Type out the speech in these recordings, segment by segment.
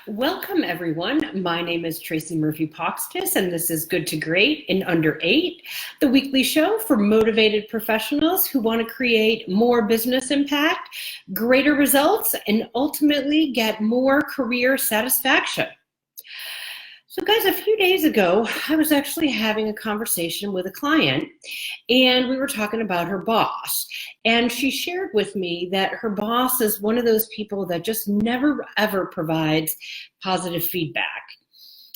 Welcome, everyone. My name is Tracy Murphy-Poxtis, and this is Good to Great in Under 8, the weekly show for motivated professionals who want to create more business impact, greater results, and ultimately get more career satisfaction. So guys, a few days ago, I was actually having a conversation with a client, and we were talking about her boss. And she shared with me that her boss is one of those people that just never, ever provides positive feedback.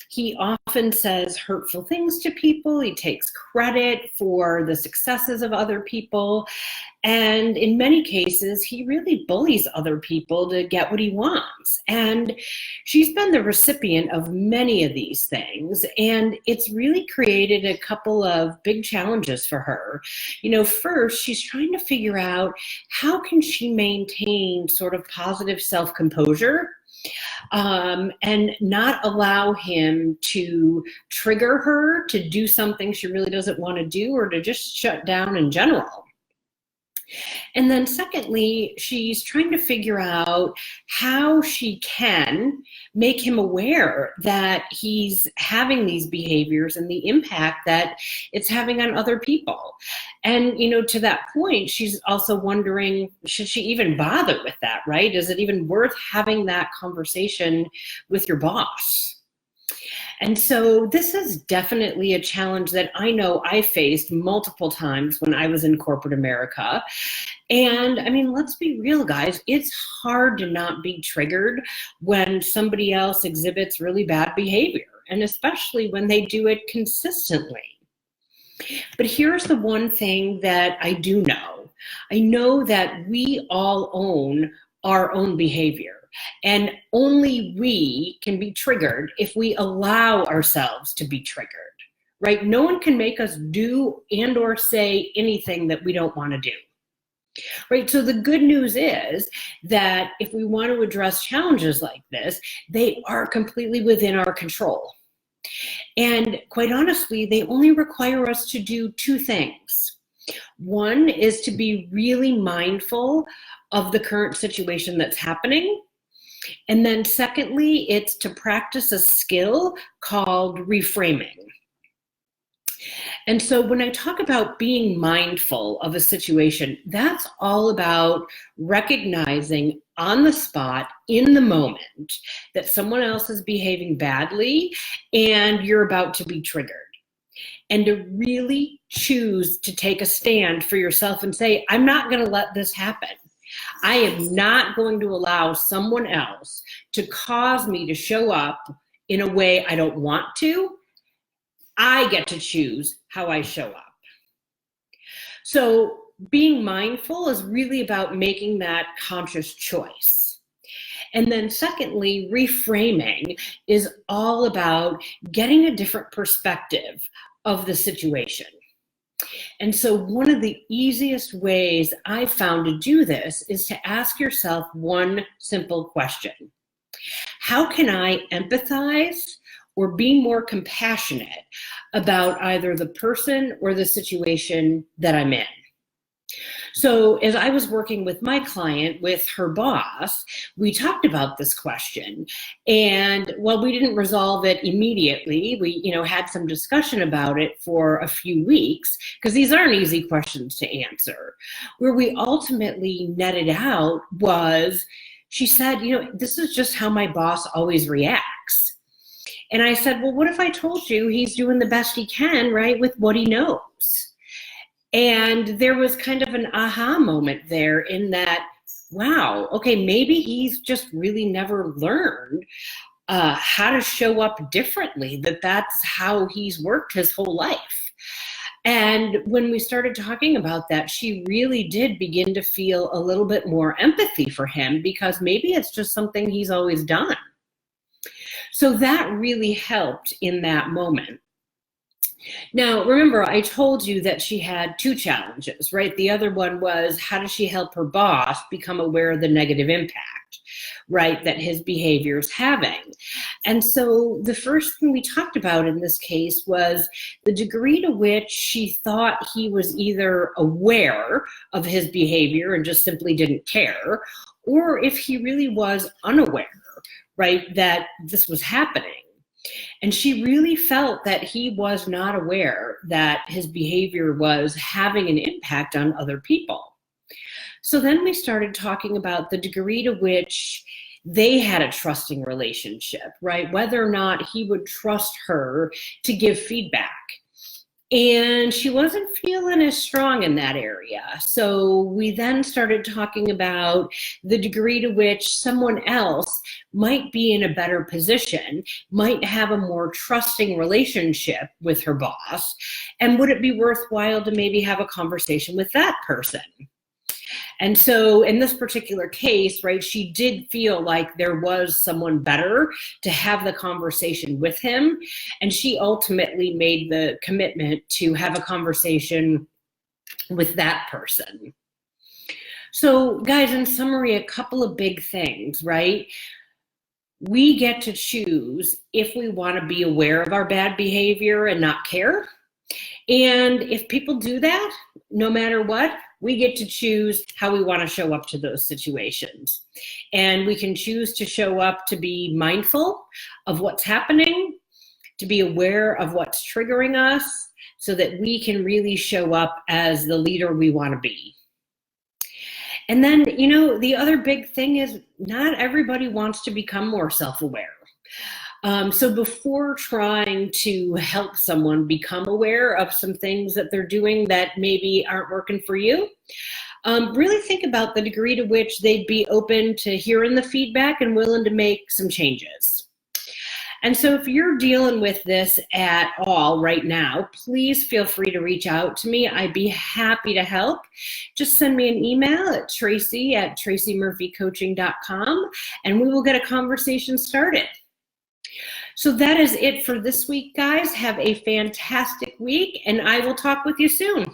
He often says hurtful things to people. He takes credit for the successes of other people. And in many cases, he really bullies other people to get what he wants. And she's been the recipient of many of these things. And it's really created a couple of big challenges for her. First, she's trying to figure out how can she maintain sort of positive self-composure and not allow him to trigger her to do something she really doesn't want to do or to just shut down in general. And then secondly, she's trying to figure out how she can make him aware that he's having these behaviors and the impact that it's having on other people. And, to that point, she's also wondering, should she even bother with that, right? Is it even worth having that conversation with your boss? And so this is definitely a challenge that I know I faced multiple times when I was in corporate America. And let's be real, guys, it's hard to not be triggered when somebody else exhibits really bad behavior, and especially when they do it consistently. But here's the one thing that I do know. I know that we all own our own behavior. And only we can be triggered if we allow ourselves to be triggered, right? No one can make us do and or say anything that we don't want to do, right? So the good news is that if we want to address challenges like this, they are completely within our control. And quite honestly, they only require us to do two things. One is to be really mindful of the current situation that's happening. And then secondly, it's to practice a skill called reframing. And so when I talk about being mindful of a situation, that's all about recognizing on the spot, in the moment, that someone else is behaving badly and you're about to be triggered. And to really choose to take a stand for yourself and say, I'm not going to let this happen. I am not going to allow someone else to cause me to show up in a way I don't want to. I get to choose how I show up. So being mindful is really about making that conscious choice. And then secondly, reframing is all about getting a different perspective of the situation. And so one of the easiest ways I've found to do this is to ask yourself one simple question. How can I empathize or be more compassionate about either the person or the situation that I'm in? So as I was working with my client, with her boss, we talked about this question. And while we didn't resolve it immediately, we had some discussion about it for a few weeks, because these aren't easy questions to answer. Where we ultimately netted out was, she said, this is just how my boss always reacts. And I said, well, what if I told you he's doing the best he can, right, with what he knows? And there was kind of an aha moment there in that, wow, okay, maybe he's just really never learned how to show up differently, that's how he's worked his whole life. And when we started talking about that, she really did begin to feel a little bit more empathy for him, because maybe it's just something he's always done. So that really helped in that moment. Now, remember, I told you that she had two challenges, right? The other one was, how does she help her boss become aware of the negative impact? right, that his behavior is having. And so the first thing we talked about in this case was the degree to which she thought he was either aware of his behavior and just simply didn't care, or if he really was unaware, right, that this was happening. And she really felt that he was not aware that his behavior was having an impact on other people. So then we started talking about the degree to which they had a trusting relationship, right? Whether or not he would trust her to give feedback. And she wasn't feeling as strong in that area. So we then started talking about the degree to which someone else might be in a better position, might have a more trusting relationship with her boss, and would it be worthwhile to maybe have a conversation with that person? And so in this particular case, right, she did feel like there was someone better to have the conversation with him. And she ultimately made the commitment to have a conversation with that person. So guys, in summary, a couple of big things, right? We get to choose if we want to be aware of our bad behavior and not care. And if people do that, no matter what, we get to choose how we want to show up to those situations. And we can choose to show up to be mindful of what's happening, to be aware of what's triggering us, so that we can really show up as the leader we want to be. And then, you know, the other big thing is not everybody wants to become more self-aware. So before trying to help someone become aware of some things that they're doing that maybe aren't working for you, really think about the degree to which they'd be open to hearing the feedback and willing to make some changes. And so if you're dealing with this at all right now, please feel free to reach out to me. I'd be happy to help. Just send me an email at tracy@tracymurphycoaching.com and we will get a conversation started. So that is it for this week, guys. Have a fantastic week, and I will talk with you soon.